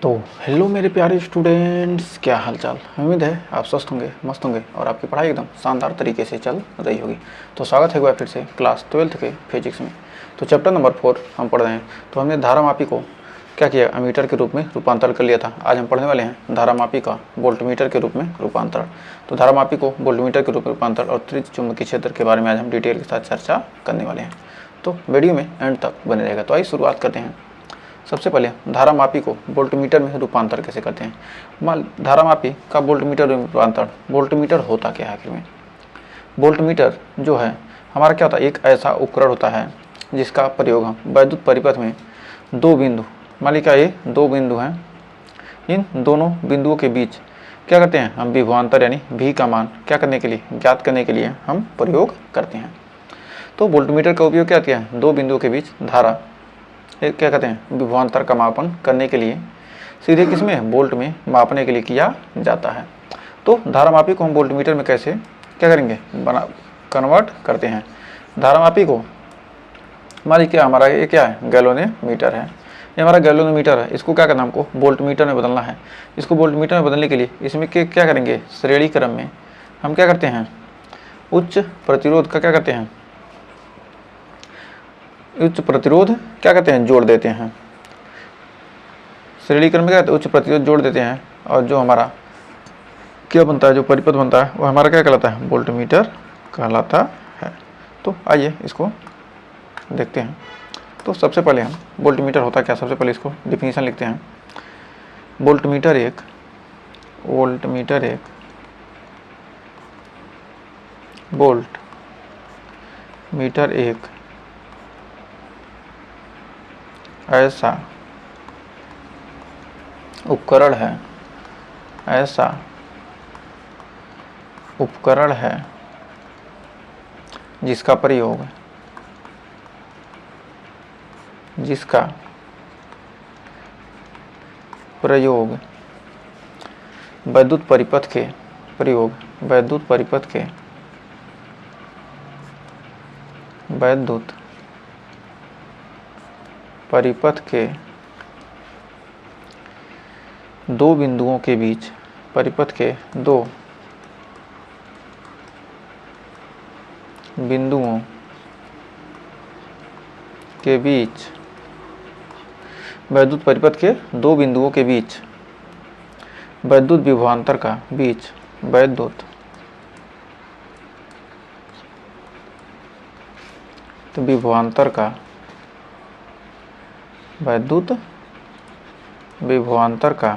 तो हेलो मेरे प्यारे स्टूडेंट्स, क्या हाल चाल। उम्मीद है आप स्वस्थ होंगे, मस्त होंगे और आपकी पढ़ाई एकदम शानदार तरीके से चल रही होगी। तो स्वागत है एक बार फिर से क्लास 12th के फिजिक्स में। तो चैप्टर नंबर 4 हम पढ़ रहे हैं। तो हमने धारामापी को क्या किया, अमीटर के रूप में रूपांतर कर लिया था। आज हम पढ़ने वाले हैं धारामापी का वोल्टमीटर के रूप में रूपांतर। तो धारामापी को वोल्टमीटर के रूप में रूपांतर और त्रिज्य चुंबकीय क्षेत्र के बारे में आज हम डिटेल के साथ चर्चा करने वाले हैं। तो वीडियो में एंड तक बने रहेगा। तो आइए शुरुआत करते हैं। सबसे पहले धारामापी को वोल्टमीटर में रूपांतर कैसे करते हैं। मान धारामापी का वोल्टमीटर में रूपांतर, वोल्टमीटर होता क्या है आखिर में। वोल्टमीटर जो है हमारा क्या होता है, एक ऐसा उपकरण होता है जिसका प्रयोग हम वैद्युत परिपथ में दो बिंदु, मान लीजिए ये दो बिंदु हैं, इन दोनों बिंदुओं के बीच क्या करते हैं हम, विभवांतर यानी V का मान क्या करने के लिए, ज्ञात करने के लिए हम प्रयोग करते हैं। तो वोल्टमीटर का उपयोग क्या किया है, दो बिंदुओं के बीच धारा क्या कहते हैं विभवांतर का मापन करने के लिए सीधे किसमें, वोल्ट में मापने के लिए किया जाता है। तो धारामापी को हम वोल्टमीटर में कैसे क्या करेंगे, कन्वर्ट करते हैं। धारामापी को मान लीजिए हमारा ये क्या है, गैलोनोमीटर है, ये हमारा गैलोनोमीटर है। इसको क्या करना, हमको वोल्टमीटर में बदलना है। इसको वोल्टमीटर में बदलने के लिए इसमें क्या करेंगे, श्रेणी क्रम में हम क्या करते हैं, उच्च प्रतिरोध का क्या करते हैं, उच्च प्रतिरोध क्या कहते हैं, जोड़ देते हैं। श्रेणी क्रम में क्या कहते हैं, उच्च प्रतिरोध जोड़ देते हैं। और जो हमारा क्या बनता है, जो परिपथ बनता है वो हमारा क्या कहलाता है, वोल्टमीटर कहलाता है। तो आइए इसको देखते हैं। तो सबसे पहले हम वोल्टमीटर होता क्या, सबसे पहले इसको डिफिनीशन लिखते हैं। वोल्टमीटर एक वोल्टमीटर एक ऐसा उपकरण है जिसका प्रयोग वैद्युत परिपथ के दो बिंदुओं के बीच, परिपथ के दो बिंदुओं के बीच, वैद्युत परिपथ के दो बिंदुओं के बीच वैद्युत विभवांतर का वैद्युत विभवांतर का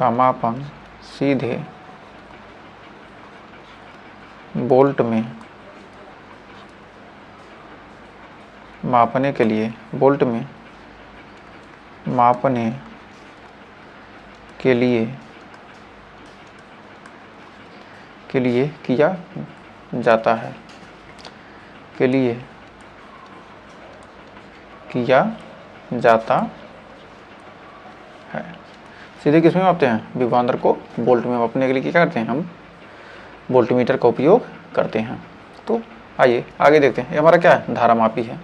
मापन सीधे वोल्ट में मापने के लिए किया जाता है, सीधे किसमें मापते हैं, विभवांतर को वोल्ट में मापने के लिए क्या करते हैं, हम वोल्टमीटर का उपयोग करते हैं। तो आइए आगे देखते हैं। ये हमारा क्या है, धारामापी है।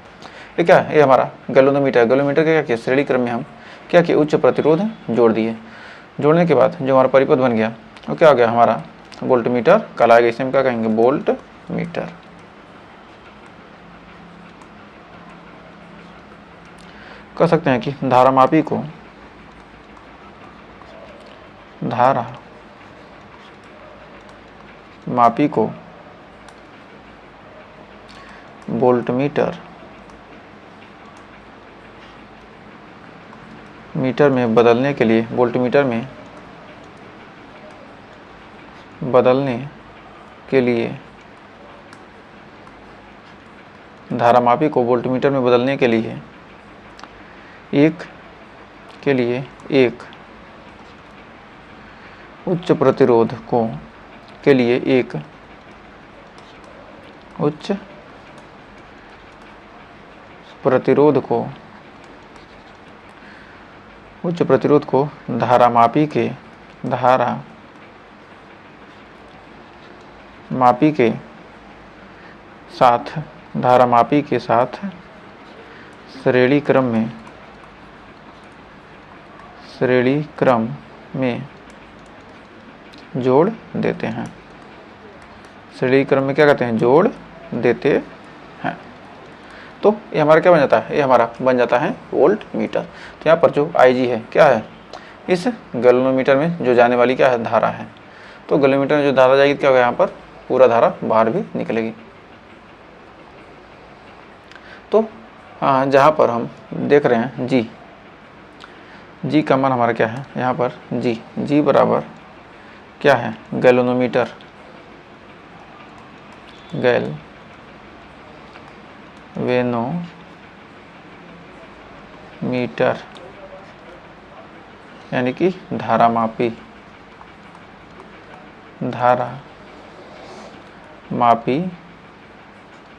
ये क्या है, ये हमारा गैलोनोमीटर के क्या किया, श्रेणी क्रम में हम क्या किया, उच्च प्रतिरोध जोड़ दिए। जोड़ने के बाद जो हमारा परिपथ बन गया वो क्या हो गया, हमारा वोल्टमीटर कहलाएगा। इसे हम क्या कहेंगे, वोल्टमीटर। कह सकते हैं कि धारामापी को वोल्टमीटर में बदलने के लिए धारामापी को वोल्टमीटर में बदलने के लिए एक उच्च प्रतिरोध को धारामापी के साथ श्रेणी क्रम में श्रेणी क्रम में जोड़ देते हैं। श्रेणी क्रम में क्या कहते हैं, जोड़ देते हैं। तो ये हमारा क्या बन जाता है, ये हमारा बन जाता है वोल्ट मीटर। तो यहाँ पर जो IG है क्या है, इस गैल्वेनोमीटर में जो जाने वाली क्या है, धारा है। तो गैल्वेनोमीटर में जो धारा जाएगी क्या होगा, यहाँ पर पूरा धारा बाहर भी निकलेगी। तो हाँ, जहाँ पर हम देख रहे हैं जी का मान हमारा क्या है, यहाँ पर जी बराबर क्या है, गैल्वेनोमीटर गैल्वेनोमीटर यानी कि धारा मापी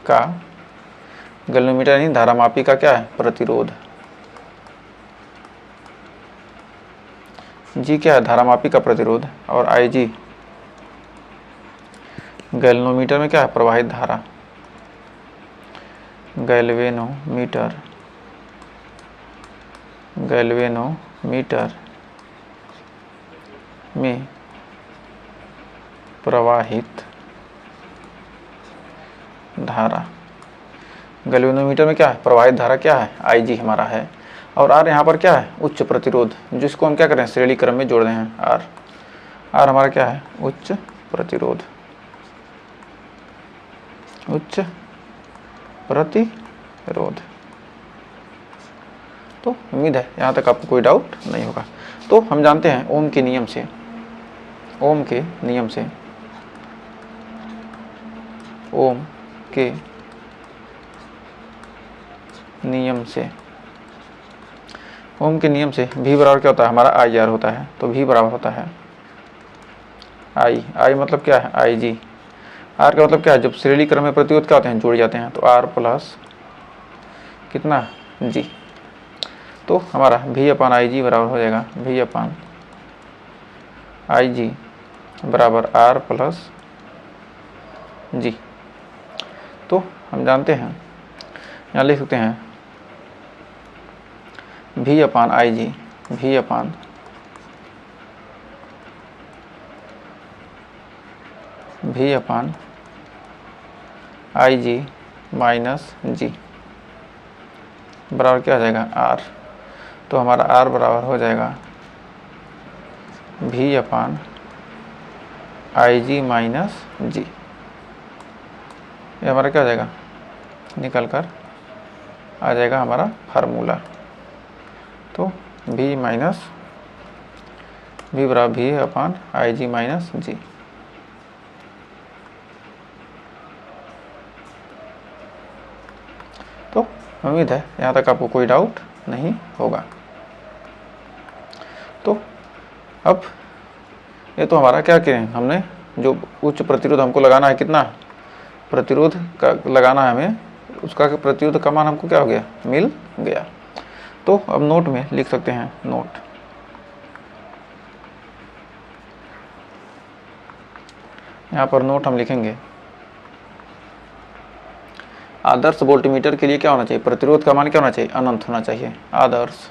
का, गैल्वेनोमीटर यानी धारा मापी का क्या है, प्रतिरोध। जी क्या है, धारा मापी का प्रतिरोध, और IG गैल्वेनोमीटर में क्या है, प्रवाहित धारा। गैल्वेनोमीटर में प्रवाहित धारा। गैल्वेनोमीटर में क्या है, प्रवाहित धारा क्या है, IG हमारा है, और R यहाँ पर क्या है, उच्च प्रतिरोध, जिसको हम क्या करें, श्रेणी क्रम में जोड़ रहे हैं। R हमारा क्या है, उच्च प्रतिरोध, तो उम्मीद है यहाँ तक आपको कोई डाउट नहीं होगा। तो हम जानते हैं ओम के नियम से ओम के नियम से V बराबर क्या होता है, हमारा IR होता है। तो V बराबर होता है I मतलब क्या है, IG। R का मतलब क्या है, जब श्रेणी क्रम में प्रतिरोध क्या होते हैं, जुड़ जाते हैं। तो R प्लस कितना, G। तो हमारा V अपान IG बराबर हो जाएगा V अपान IG बराबर R प्लस G। तो हम जानते हैं, यहाँ लिख सकते हैं V अपान IG IG माइनस G बराबर क्या हो जाएगा, R। तो हमारा R बराबर हो जाएगा V अपान IG माइनस G। ये हमारा क्या हो जाएगा, निकल कर आ जाएगा हमारा फार्मूला। तो V बराबर V अपान IG माइनस G। तो उम्मीद है यहाँ तक आपको कोई डाउट नहीं होगा। तो अब ये तो हमारा क्या करें, हमने जो उच्च प्रतिरोध हमको लगाना है, कितना प्रतिरोध का लगाना है हमें, उसका प्रतिरोध का मान हमको क्या हो गया, मिल गया। तो अब नोट में लिख सकते हैं, नोट यहाँ पर नोट हम लिखेंगे, आदर्श वोल्टमीटर के लिए क्या होना चाहिए, प्रतिरोध का मान क्या होना चाहिए, अनंत होना चाहिए। आदर्श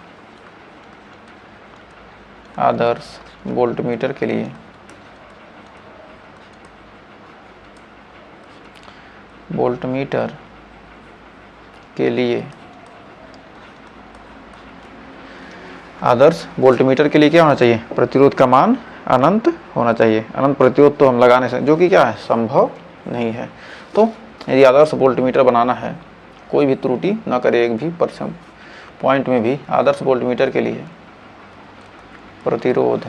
वोल्टमीटर के लिए आदर्श वोल्टमीटर के लिए क्या होना चाहिए, प्रतिरोध का मान अनंत होना चाहिए। अनंत प्रतिरोध तो हम लगाने से, जो कि क्या है, संभव नहीं है। तो यदि आदर्श वोल्टमीटर बनाना है, कोई भी त्रुटि न करे एक भी % पॉइंट में भी, आदर्श वोल्टमीटर के लिए प्रतिरोध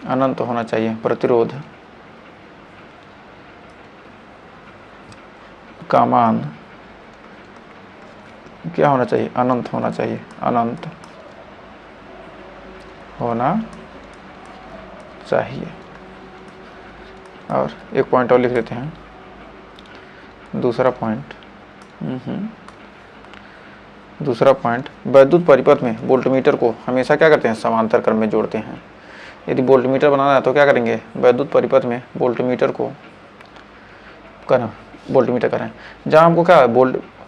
अनंत होना चाहिए। प्रतिरोध का मान क्या होना चाहिए, अनंत होना चाहिए। अनंत होना चाहिए। और एक पॉइंट और लिख लेते हैं, दूसरा पॉइंट वैद्युत परिपथ में वोल्टमीटर को हमेशा क्या करते हैं, समांतर क्रम में जोड़ते हैं। यदि वोल्टमीटर बनाना है तो क्या करेंगे, वैद्युत परिपथ में वोल्टमीटर को वोल्टमीटर करें, जहाँ हमको क्या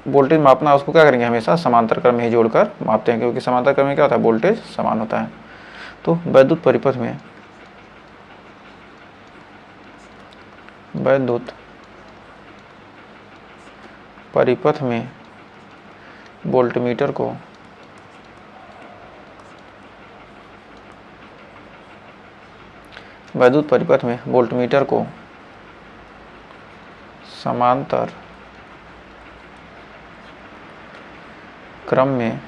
वोल्टेज मापना उसको क्या करेंगे, हमेशा समांतर क्रम में ही जोड़कर मापते हैं, क्योंकि समांतर क्रम में क्या होता है, वोल्टेज समान होता है। तो वैद्युत परिपथ में वोल्टमीटर को वैद्युत परिपथ में वोल्टमीटर को समांतर क्रम में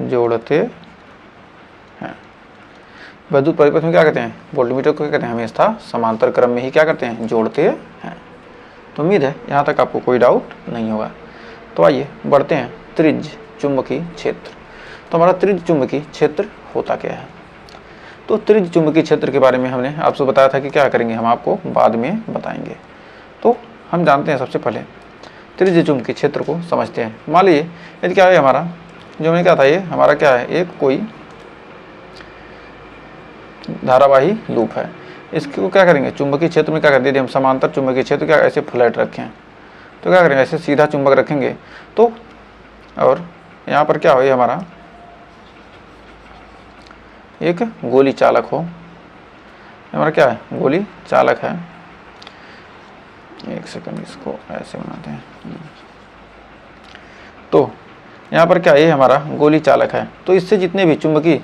जोड़ते हैं। वैद्युत परिपथ में क्या कहते हैं, वोल्टमीटर को क्या कहते हैं, हमेशा समांतर क्रम में ही क्या करते हैं, जोड़ते हैं। तो उम्मीद है यहाँ तक आपको कोई डाउट नहीं होगा। तो आइए बढ़ते हैं त्रिज्य चुंबकीय क्षेत्र। तो हमारा त्रिज्य चुंबकीय क्षेत्र होता क्या है। तो त्रिज्य चुंबकीय क्षेत्र के बारे में हमने आपसे बताया था कि क्या करेंगे, हम आपको बाद में बताएंगे। तो हम जानते हैं सबसे पहले त्रिज्य चुंबकीय क्षेत्र को समझते हैं। मान लीजिए यदि क्या है हमारा, जो मैंने कहा था, ये हमारा क्या है, एक कोई धारावाही लूप है। इसको क्या करेंगे, चुंबकीय क्षेत्र में क्या कर दिए हम, समांतर चुंबकीय क्षेत्र क्या ऐसे फ्लैट रखें, तो क्या करेंगे, ऐसे सीधा चुंबक रखेंगे। तो और यहाँ पर क्या हो, ये हमारा एक गोली चालक हो, हमारा क्या है, गोली चालक है। एक सेकंड, इसको ऐसे बनाते हैं। तो यहाँ पर क्या है, ये हमारा गोली चालक है। तो इससे जितने भी चुंबकीय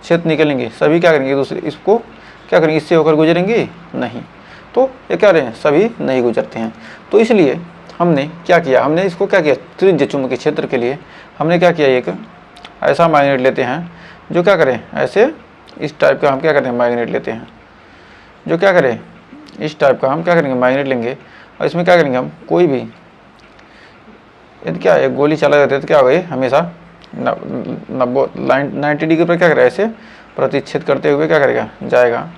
क्षेत्र निकलेंगे सभी क्या करेंगे, दूसरे इसको क्या करेंगे, इससे होकर गुजरेंगे नहीं। तो ये क्या रहे हैं, सभी नहीं गुजरते हैं। तो इसलिए हमने क्या किया, हमने इसको क्या किया, त्रिज्य चुंबकीय क्षेत्र के लिए हमने क्या किया, एक ऐसा मैग्नेट लेते हैं जो क्या करें, ऐसे इस टाइप का हम क्या करते हैं, मैग्नेट लेते हैं, जो क्या करें, इस टाइप का हम क्या करेंगे, मैग्नेट लेंगे। और इसमें क्या करेंगे, हम कोई भी यदि क्या है गोली चला जाता है तो क्या होगा, ये हमेशा 90 डिग्री पर क्या करेगा, ऐसे प्रतिच्छेद करते हुए क्या करेगा, जाएगा।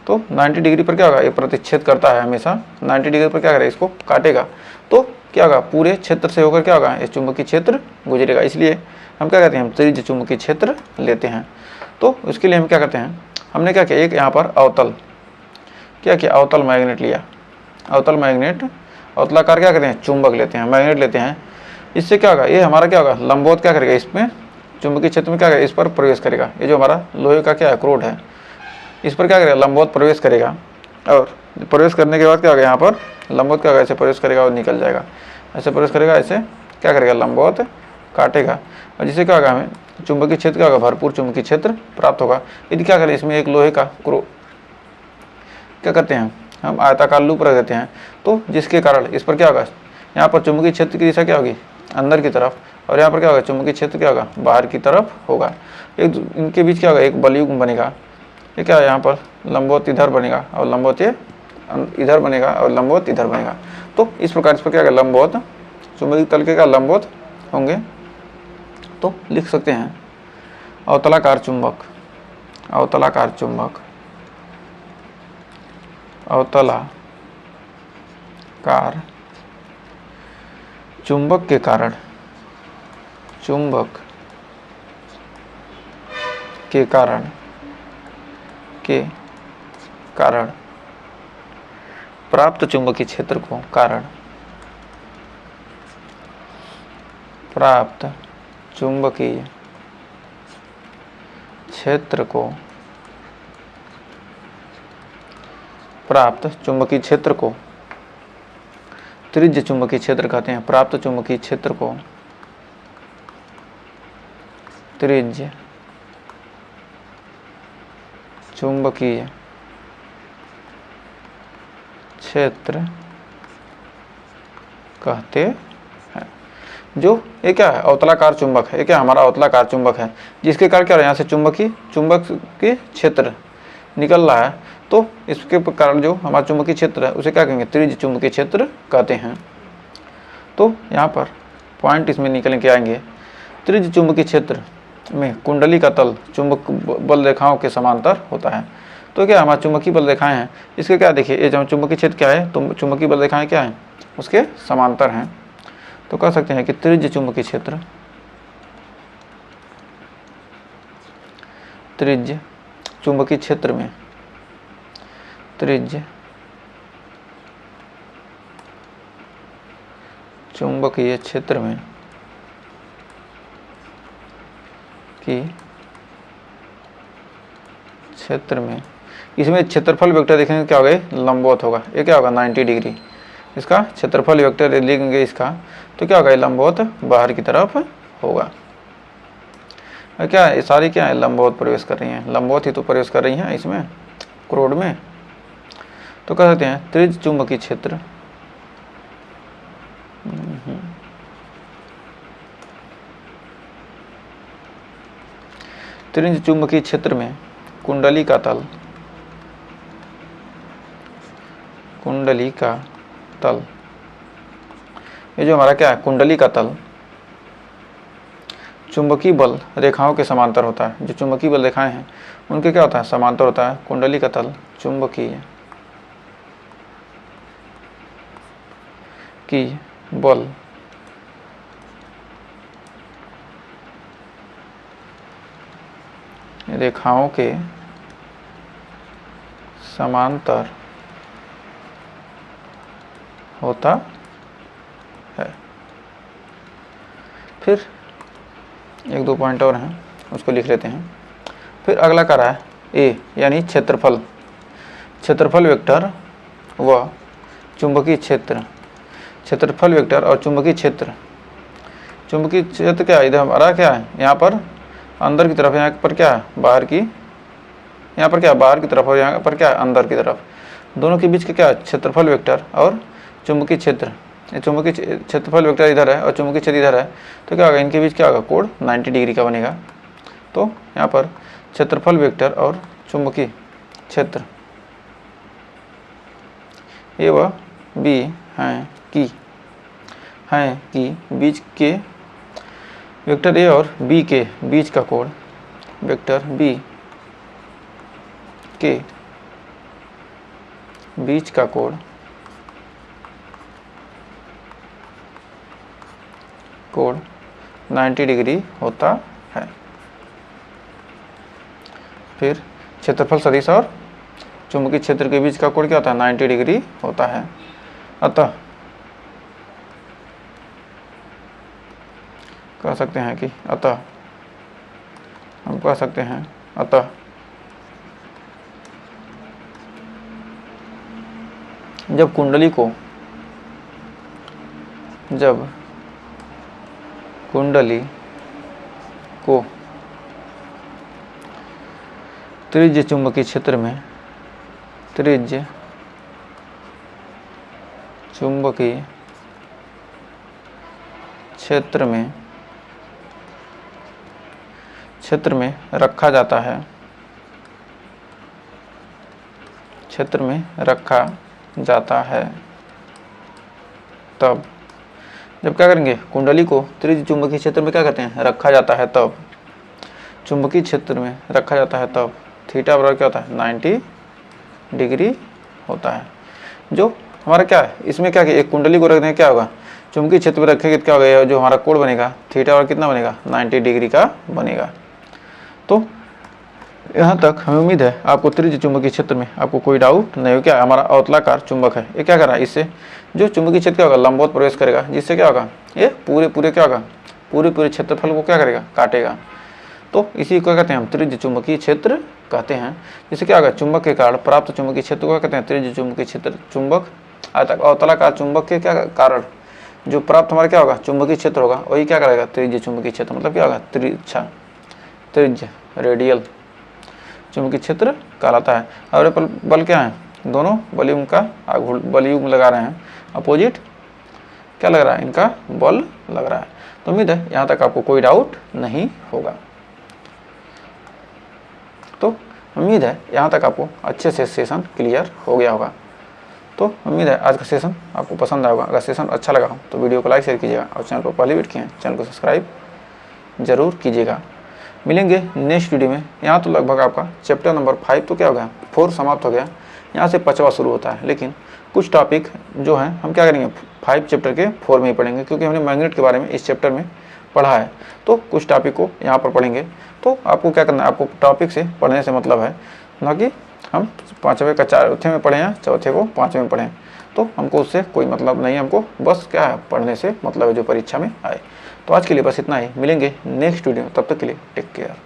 तो 90 डिग्री पर क्या होगा, ये प्रतिच्छेद करता है हमेशा 90 डिग्री पर क्या करेगा, इसको काटेगा। तो क्या होगा, पूरे क्षेत्र से होकर क्या होगा, ये चुंबकीय क्षेत्र गुजरेगा। इसलिए हम क्या कहते हैं, हम त्रिज्य चुंबकीय क्षेत्र लेते हैं। तो उसके लिए हम क्या करते हैं, हमने क्या किया, एक यहाँ पर अवतल क्या किया, अवतल मैग्नेट लिया, अवतल मैग्नेट, अवतलाकार क्या करते हैं, चुंबक लेते हैं, मैग्नेट लेते हैं। इससे क्या होगा, ये हमारा क्या होगा, लंबवत क्या करेगा, इसमें चुंबकीय क्षेत्र में क्या करेगा, इस पर प्रवेश करेगा। ये जो हमारा लोहे का क्या है, क्रोड है, इस पर क्या करेगा, लंबवत प्रवेश करेगा। और प्रवेश करने के बाद क्या होगा, यहाँ पर लंबवत क्या होगा, ऐसे प्रवेश करेगा और निकल जाएगा, ऐसे प्रवेश करेगा, ऐसे क्या करेगा, लंबवत काटेगा। और जिससे क्या होगा, हमें चुंबकीय क्षेत्र क्या होगा, भरपूर चुंबकीय क्षेत्र प्राप्त होगा। यदि क्या करें, इसमें एक लोहे का क्या करते हैं, हम आयताकार लूप रख देते हैं। तो जिसके कारण इस पर क्या होगा, यहाँ पर चुंबकीय क्षेत्र की दिशा क्या होगी, अंदर की तरफ, और यहाँ पर क्या होगा, चुंबकीय क्षेत्र क्या होगा, बाहर की तरफ होगा। एक इनके बीच क्या होगा, एक बलयुग्म बनेगा। ये क्या है, यहाँ पर लंबवत इधर बनेगा और लंबवत ये इधर बनेगा और लंबवत इधर बनेगा। तो इस प्रकार इस पर क्या होगा, लंबवत चुंबकीय तल के क्या लंबवत होंगे। तो लिख सकते हैं अवतलाकार चुंबक, अवतलाकार चुंबक, अवतलाकार चुंबक के कारण, चुंबक के कारण प्राप्त चुंबकीय क्षेत्र को, कारण प्राप्त चुंबकीय क्षेत्र को, प्राप्त चुंबकीय क्षेत्र को त्रिज्य चुंबकीय क्षेत्र कहते हैं। प्राप्त चुंबकीय क्षेत्र को त्रिज्य चुंबकीय क्षेत्र कहते हैं। जो ये क्या है, अवतलाकार चुंबक है, ये क्या हमारा अवतलाकार चुंबक है, जिसके कारण क्या है, यहाँ से चुंबक के क्षेत्र निकल रहा है। तो इसके कारण जो हमारा चुंबकीय क्षेत्र है उसे क्या कहेंगे, त्रिज्य चुंबकीय क्षेत्र कहते हैं। तो यहाँ पर पॉइंट इसमें निकल के आएंगे। त्रिज्य चुंबकीय क्षेत्र में कुंडली का तल चुंबक बल रेखाओं के समांतर होता है। तो क्या हमारा चुंबकीय बल रेखाएं हैं, इसके क्या देखिए, ये जो चुंबकीय क्षेत्र क्या है, तो चुंबकीय बल रेखाएं क्या हैं, उसके समांतर हैं। तो कह सकते हैं कि त्रिज्य चुंबकीय क्षेत्र, त्रिज्य चुंबकीय क्षेत्र में त्रिज्य चुंबकीय क्षेत्र में इसमें क्षेत्रफल वेक्टर देखेंगे क्या होगा, लंबवत होगा। ये क्या होगा 90 डिग्री, इसका क्षेत्रफल वेक्टर लिखेंगे इसका, तो क्या होगा लंबवत बाहर की तरफ होगा। और क्या ये सारी क्या है लंबवत प्रवेश कर रही हैं, लंबवत ही तो प्रवेश कर रही हैं इसमें क्रोड में। तो कह सकते हैं त्रिज्य चुंबकीय क्षेत्र त्रिज्य चुंबकीय क्षेत्र में कुंडली का तल, ये जो हमारा क्या है कुंडली का तल चुंबकीय बल रेखाओं के समांतर होता है। जो चुंबकीय बल रेखाएं हैं उनके क्या होता है समांतर होता है। कुंडली का तल चुंबकीय की बल रेखाओं के समांतर होता है। फिर एक दो पॉइंट और हैं उसको लिख लेते हैं। फिर अगला क्या रहा है ए यानी क्षेत्रफल वेक्टर व चुंबकीय क्षेत्र, क्षेत्रफल वेक्टर और चुंबकीय क्षेत्र क्या है, इधर हमारा क्या है यहाँ पर अंदर की तरफ, यहाँ पर क्या है बाहर की, यहाँ पर क्या बाहर की तरफ और यहाँ पर क्या है अंदर की तरफ, दोनों के बीच के क्या क्षेत्रफल वेक्टर और चुंबकीय क्षेत्र। चुंबकीय क्षेत्रफल वेक्टर इधर है और चुंबकीय क्षेत्र इधर है, तो क्या होगा इनके बीच क्या होगा कोण 90 डिग्री का बनेगा। तो यहाँ पर क्षेत्रफल वेक्टर और चुंबकीय क्षेत्र ए व बी हैं कि बीच के वेक्टर ए और बी के बीच का कोण वेक्टर बी के बीच का कोण 90 डिग्री होता है। फिर क्षेत्रफल सदिश और चुंबकीय क्षेत्र के बीच का कोण क्या होता है 90 डिग्री होता है। अतः कह सकते हैं कि अतः जब कुंडली को त्रिज्य चुंबकीय क्षेत्र में क्षेत्र में रखा जाता है तब जब क्या करेंगे कुंडली को त्रिज्य चुंबकीय क्षेत्र में क्या कहते हैं रखा जाता है, तब चुंबकीय क्षेत्र में रखा जाता है तब थीटा बराबर क्या होता है 90 डिग्री होता है। जो हमारा क्या है इसमें क्या एक कुंडली को रख दें क्या होगा चुंबकीय क्षेत्र में रखेंगे क्या होगा, जो हमारा कोण बनेगा थीटा बराबर कितना बनेगा 90 डिग्री का बनेगा। तो यहाँ तक हमें उम्मीद है आपको त्रिज्य चुंबकीय क्षेत्र में आपको कोई डाउट नहीं हो। क्या हमारा अवतलाकार चुंबक है, ये क्या कर रहा है इससे जो चुंबकीय क्षेत्र क्या होगा लंबवत प्रवेश करेगा, जिससे क्या होगा ये पूरे क्या होगा पूरे क्षेत्रफल को क्या करेगा काटेगा। तो इसी को कहते हैं हम त्रिज्य चुंबकीय क्षेत्र कहते हैं। जिससे क्या होगा चुंबक के कारण प्राप्त चुंबकीय क्षेत्र को कहते हैं त्रिज्य चुंबकीय क्षेत्र। चुंबक अवतलाकार चुंबक के क्या कारण जो प्राप्त हमारा क्या होगा चुंबकीय क्षेत्र होगा वही क्या करेगा त्रिज्य चुंबकीय क्षेत्र, मतलब क्या होगा त्रिज्य रेडियल चुंबकीय क्षेत्र कहलाता है। और बल क्या है दोनों बलयुग्म का बलयुग्म लगा रहे हैं, अपोजिट क्या लग रहा है इनका बल लग रहा है। तो उम्मीद है यहाँ तक आपको कोई डाउट नहीं होगा। तो उम्मीद है यहाँ तक आपको अच्छे से सेशन क्लियर हो गया होगा। तो उम्मीद है आज का सेशन आपको पसंद आएगा। अगर सेशन अच्छा लगा हो तो वीडियो को लाइक शेयर कीजिएगा और चैनल पर पहली बार किए हैं चैनल को सब्सक्राइब जरूर कीजिएगा। मिलेंगे नेक्स्ट वीडियो में। यहाँ तो लगभग आपका चैप्टर नंबर 5 तो क्या हो गया 4 समाप्त हो गया, यहाँ से 5वां शुरू होता है। लेकिन कुछ टॉपिक जो हैं हम क्या करेंगे 5 चैप्टर के 4 में ही पढ़ेंगे, क्योंकि हमने मैग्नेट के बारे में इस चैप्टर में पढ़ा है, तो कुछ टॉपिक को यहाँ पर पढ़ेंगे। तो आपको क्या करना है, आपको टॉपिक से पढ़ने से मतलब है, ना कि हम पाँचवें का चौथे में पढ़े हैं, चौथे को पाँचवें में पढ़े हैं, तो हमको उससे कोई मतलब नहीं, हमको बस क्या है पढ़ने से मतलब है जो परीक्षा में आए। तो आज के लिए बस इतना ही, मिलेंगे नेक्स्ट वीडियो में, तब तक के लिए टेक केयर।